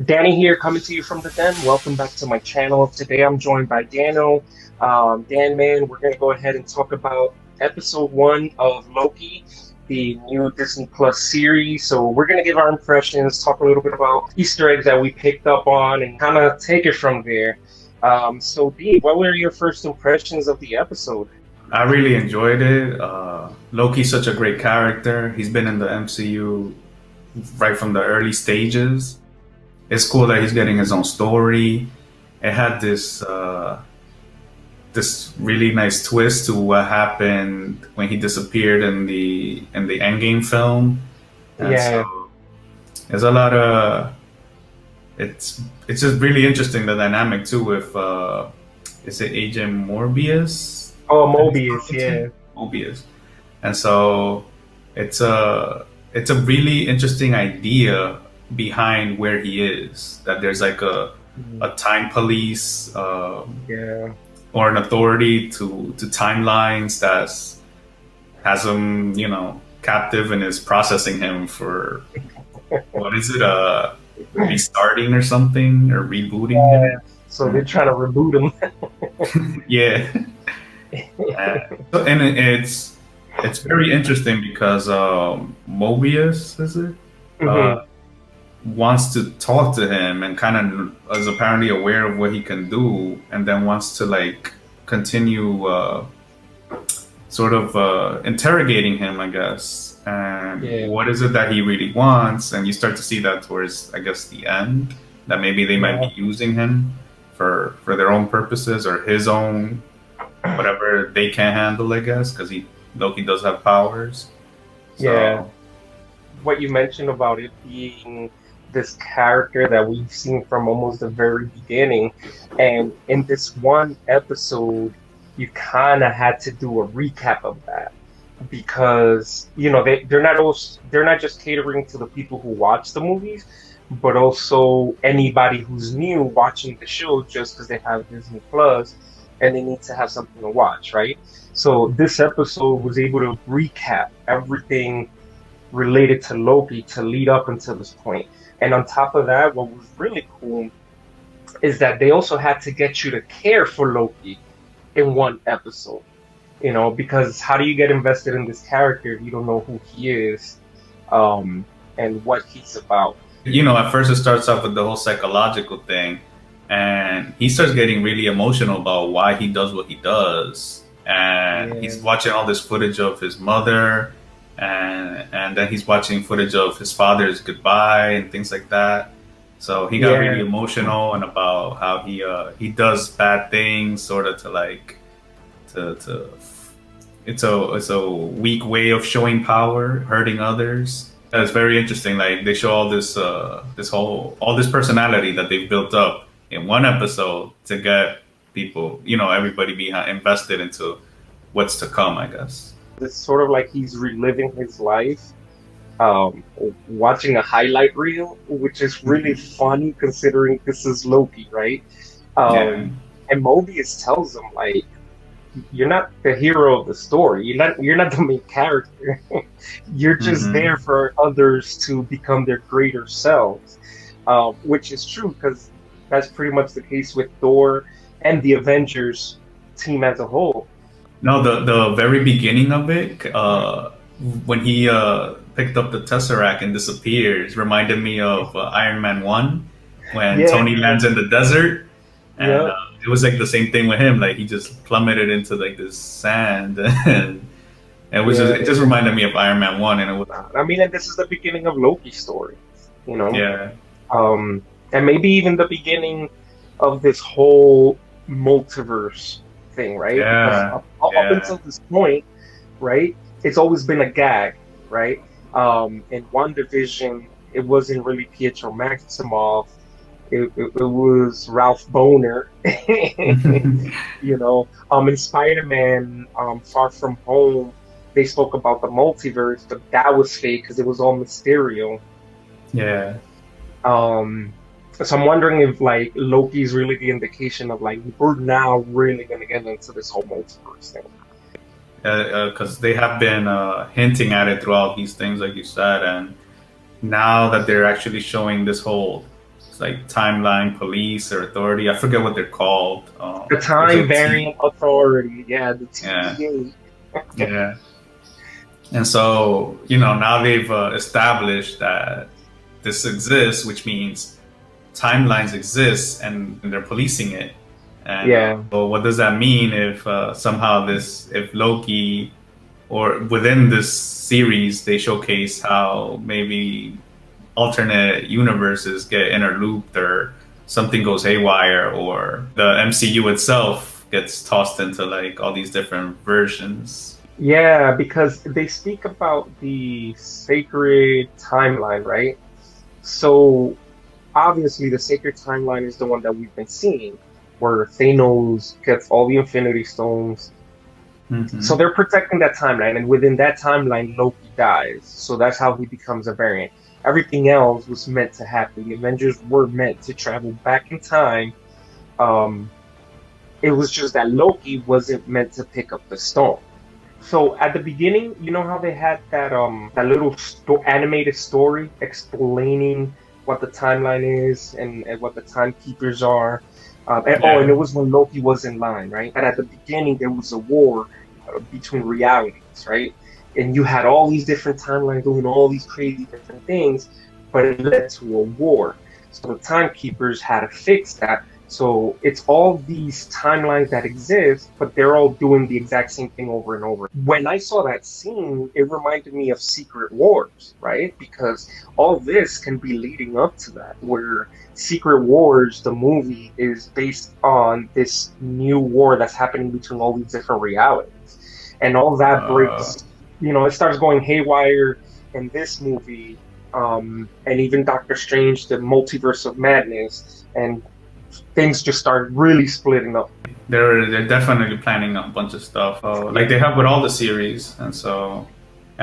Danny here, coming to you from the den. Welcome back to my channel. Today I'm joined by Daniel. Dan, man, we're going to go ahead and talk about episode one of Loki, the new Disney Plus series. So we're going to give our impressions, talk a little bit about Easter eggs that we picked up on, and kind of take it from there. So, D, what were your first impressions of the episode? I really enjoyed it. Loki's such a great character. He's been in the MCU right from the early stages. It's cool that he's getting his own story. It had this really nice twist to what happened when he disappeared in the Endgame film, and Yeah. so there's a lot of it's just really interesting the dynamic too with is it Agent Morbius Oh, that he's Mobius, talking to? yeah. Mobius. And so it's a really interesting idea behind where he is. That there's like a Mhm. time police Yeah. or an authority to timelines that has him, captive and is processing him for what is it? Restarting or something or rebooting Yeah. him. So they're trying to reboot Yeah. And it's very interesting because Mobius is it him. uh, wants to talk to him and kind of is apparently aware of what he can do, and then wants to like continue sort of interrogating him, I guess. And Yeah. what is it that he really wants? And you start to see that towards, I guess, the end, that maybe they might Yeah. be using him for their own purposes or his own whatever they can't handle, I guess, because he Loki does have powers. Yeah. So What you mentioned about it being this character that we've seen from almost the very beginning. And in this one episode, you kind of had to do a recap of that because, they're not just catering to the people who watch the movies, but also anybody who's new watching the show just because they have Disney Plus and they need to have something to watch, right? So this episode was able to recap everything related to Loki to lead up until this point. And on top of that, what was really cool is that they also had to get you to care for Loki in one episode. Because how do you get invested in this character if you don't know who he is, um, and what he's about? at first it starts off with the whole psychological thing, and he starts getting really emotional about why he does what he does, and Yeah, he's watching all this footage of his mother, and then he's watching footage of his father's goodbye and things like that. So he got really yeah, emotional and about how he does bad things, sort of to like to it's a weak way of showing power, hurting others. It's very interesting. Like they show all this personality that they've built up in one episode to get people, everybody behind invested into what's to come, I guess. it's sort of like he's reliving his life, um, watching a highlight reel, which is really funny considering this is Loki, right? Yeah. And Mobius tells him like, "You're not the hero of the story. You're not the main character. You're just Hmm. there for others to become their greater selves," which is true because that's pretty much the case with Thor and the Avengers team as a whole. No, the very beginning of it, when he picked up the Tesseract and disappears, reminded me of Iron Man 1 when Yeah, Tony lands in the desert. And yeah, it was like the same thing with him. Like he just plummeted into like this sand, and it yeah. just reminded me of Iron Man 1. And it was, I mean, and this is the beginning of Loki's story, you know. yeah, And maybe even the beginning of this whole multiverse thing, right? Because yeah, up yeah, until this point, right, it's always been a gag, right? In WandaVision, it wasn't really Pietro Maximoff. It was Ralph Boner. In Spider-Man, Far From Home, they spoke about the multiverse, but that was fake because it was all Mysterio. yeah. Um, so I'm wondering if like Loki's really the indication of like we're now really gonna get into this whole multiverse thing. Because they have been hinting at it throughout these things, like you said, and now that they're actually showing this whole It's like Timeline Police or Authority. I forget what they're called. The There's Time a T. Variance Authority. Yeah, the Yeah, TVA. yeah. And so, now they've established that this exists, which means timelines exist and they're policing it. And Yeah. so what does that mean if somehow if Loki, or within this series, they showcase how maybe alternate universes get interlooped, or something goes haywire, or the MCU itself gets tossed into like all these different versions. Yeah, because they speak about the sacred timeline, right? So obviously the sacred timeline is the one that we've been seeing, where Thanos gets all the Infinity Stones. So Mm-hmm. they're protecting that timeline, and within that timeline, Loki dies. So that's how he becomes a variant. Everything else was meant to happen. The Avengers were meant to travel back in time. Um, it was just that Loki wasn't meant to pick up the stone. So at the beginning, you know how they had that little animated story explaining what the timeline is and what the timekeepers are. And it Yeah. was when Loki was in line, right? And at the beginning, there was a war between realities, right? And you had all these different timelines doing all these crazy different things, but it led to a war. So the timekeepers had to fix that. So it's all these timelines that exist, but they're all doing the exact same thing over and over. When I saw that scene, it reminded me of Secret Wars, right? Because all this can be leading up to that, where Secret Wars, the movie, is based on this new war that's happening between all these different realities. And all that Uh, breaks, it starts going haywire in this movie. And even Doctor Strange, the Multiverse of Madness, and things just start really splitting up. they're definitely planning a bunch of stuff, like Yeah. they have with all the series, and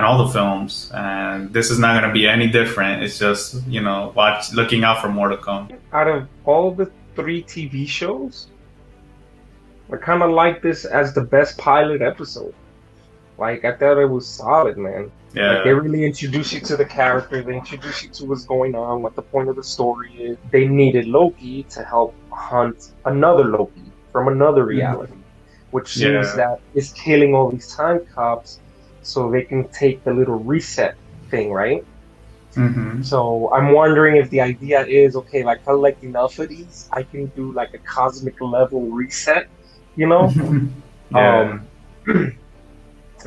all the films. And this is not going to be any different. It's just looking out for more to come. Out of all the three TV shows, I kind of like this as the best pilot episode. Like, I thought it was solid, man. Like, they Yeah. really introduce you to the character, they introduce you to what's going on, what the point of the story is. They needed Loki to help hunt another Loki from another Mhm. reality, which seems Yeah. that is killing all these time cops so they can take the little reset thing, right? Hmm. So I'm wondering if the idea is okay, like, I like enough of these, I can do like a cosmic level reset, you know? Yeah. Um,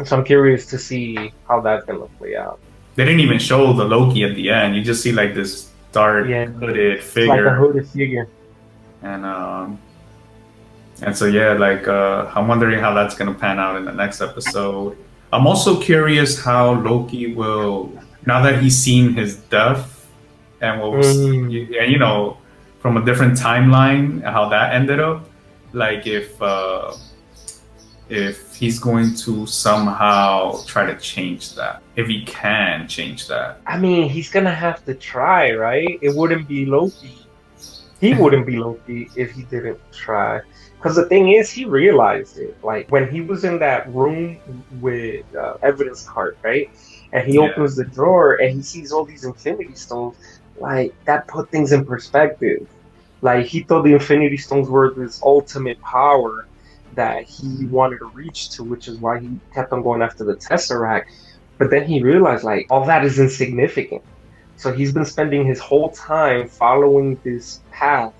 so I'm curious to see how that's gonna play out. They didn't even show the Loki at the end. You just see like this dark Yeah, hooded it's like a figure, hooded figure. and so yeah, like I'm wondering how that's gonna pan out in the next episode. I'm also curious how Loki will, now that he's seen his death, and what was, Mm. and from a different timeline, how that ended up. Like if he's going to somehow try to change that, if he can change that. I mean, he's gonna have to try, right? It wouldn't be Loki. He wouldn't be Loki if he didn't try. Because the thing is, he realized it. Like when he was in that room with evidence card, right? And he Yeah. opens the drawer and he sees all these Infinity Stones. Like that put things in perspective. Like he thought the Infinity Stones were this ultimate power that he wanted to reach to, which is why he kept on going after the Tesseract. But then he realized like all that is insignificant. So he's been spending his whole time following this path,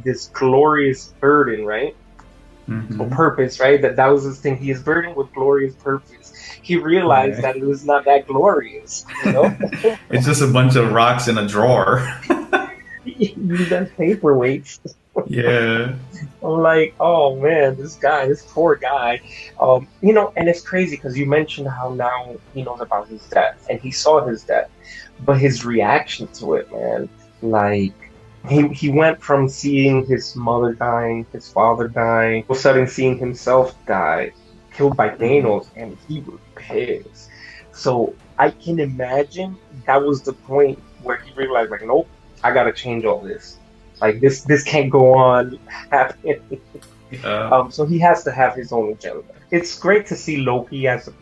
this glorious burden, right? Or Hmm. purpose, right? That was his thing. He is burdened with glorious purpose. He realized Yeah. that it was not that glorious, you know? It's just a bunch of rocks in a drawer. He used as paperweights. Yeah. I'm like, oh man, this poor guy. And it's crazy because you mentioned how now he knows about his death and he saw his death, but his reaction to it, man, like he went from seeing his mother dying, his father dying, all of a sudden seeing himself die, killed by Mhm. Thanos, and he was pissed. So I can imagine that was the point where he realized, like, nope, I gotta change all this. Like this can't go on happening. Yeah. So he has to have his own agenda. It's great to see Loki as a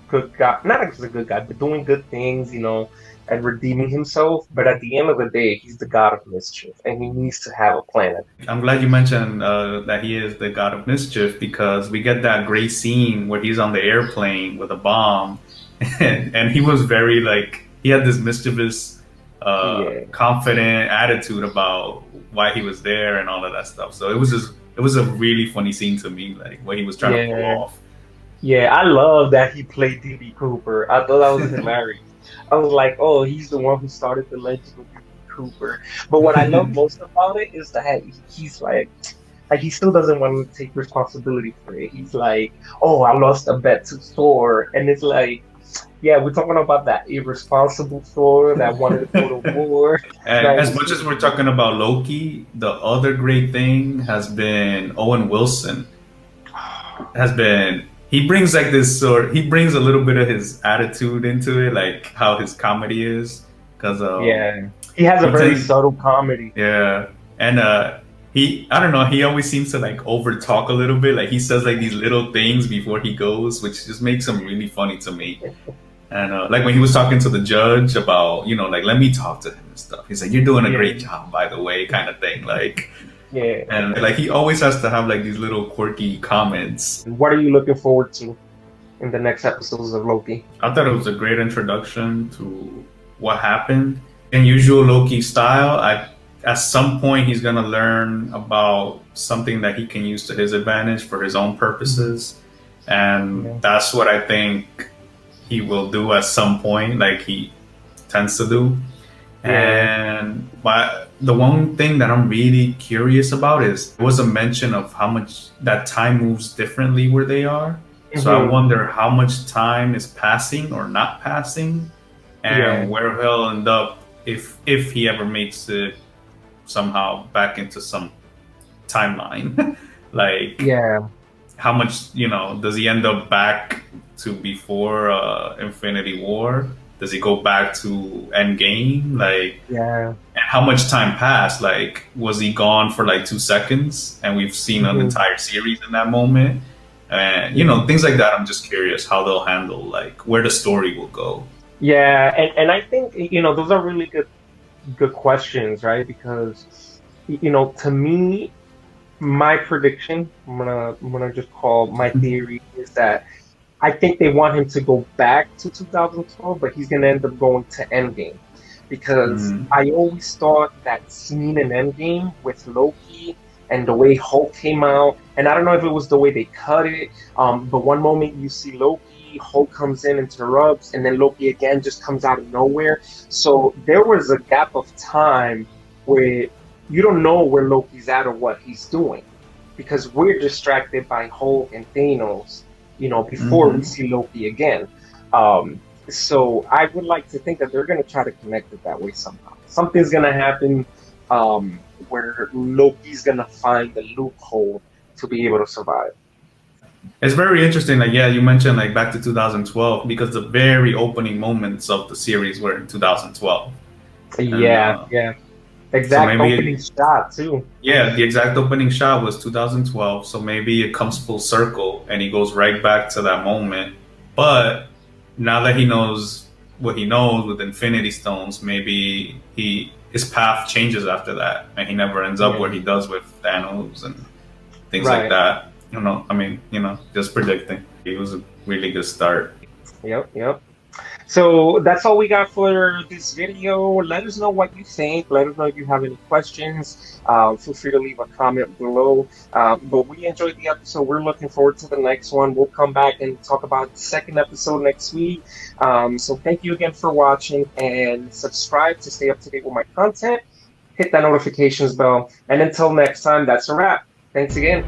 good guy, not as a good guy, but doing good things, and redeeming himself. But at the end of the day, he's the God of Mischief, and he needs to have a plan. I'm glad you mentioned that he is the God of Mischief because we get that great scene where he's on the airplane with a bomb, and he was very like he had this mischievous, Yeah, confident attitude about why he was there and all of that stuff. So it was a really funny scene to me, like what he was trying to pull yeah, off. yeah. I love that he played D.B. Cooper. I thought that was hilarious. I was like, oh, he's the one who started the legend of D.B. Cooper. But what I love most about it is that he's like he still doesn't want to take responsibility for it. He's like, oh, I lost a bet to Thor, and it's like, yeah, we're talking about that irresponsible Thor that wanted to go to war. And That as was much as we're talking about Loki, the other great thing has been Owen Wilson. Has been he brings like this sort he brings a little bit of his attitude into it, like how his comedy is, because yeah, he has a he very takes subtle comedy. yeah, and he I don't know, he always seems to like over talk a little bit, like he says like these little things before he goes, which just makes him really funny to me. And like when he was talking to the judge about, you know, like let me talk to him and stuff. He's like, "You're doing a Yeah, great job, by the way," kind of thing. Like, yeah. and like he always has to have like these little quirky comments. What are you looking forward to in the next episodes of Loki? I thought it was a great introduction to what happened. In usual Loki style, at some point he's gonna learn about something that he can use to his advantage for his own purposes, and Yeah, that's what I think he will do at some point, like he tends to do. yeah. And but the one thing that I'm really curious about is there was a mention of how much that time moves differently where they are. So I Hmm. wonder how much time is passing or not passing, Yeah, and where he'll end up if he ever makes it somehow back into some timeline. Like yeah, how much, you know, does he end up back to before Infinity War? Does he go back to Endgame? Like, yeah. and how much time passed? Like, was he gone for like 2 seconds, and we've seen an Hmm. entire series in that moment? And you Yeah. know, things like that. I'm just curious how they'll handle like where the story will go. Yeah, and I think those are really good questions, right? Because to me, my prediction, I'm gonna just call my theory is that I think they want him to go back to 2012, but he's gonna end up going to Endgame because Mm, I always thought that scene in Endgame with Loki and the way Hulk came out, and I don't know if it was the way they cut it, but one moment you see Loki, Hulk comes in, interrupts, and then Loki again just comes out of nowhere. So there was a gap of time where you don't know where Loki's at or what he's doing because we're distracted by Hulk and Thanos, before we hmm. see Loki again. So I would like to think that they're going to try to connect it that way somehow. Something's going to happen where Loki's going to find the loophole to be able to survive. It's very interesting. Like, yeah, you mentioned like back to 2012 because the very opening moments of the series were in 2012, and Yeah, yeah. so Exact opening maybe shot too. yeah, the exact opening shot was 2012. So maybe it comes full circle and he goes right back to that moment. But now that he knows what he knows with Infinity Stones, maybe his path changes after that, and he never ends up Yeah. where he does with Thanos and things like Right. that. You know, I mean, you know, just predicting. It was a really good start. Yep, yep. So that's all we got for this video. Let us know what you think. Let us know if you have any questions. Feel free to leave a comment below. But we enjoyed the episode. We're looking forward to the next one. We'll come back and talk about the second episode next week. So thank you again for watching and subscribe to stay up to date with my content. Hit that notifications bell. And until next time, that's a wrap. Thanks again.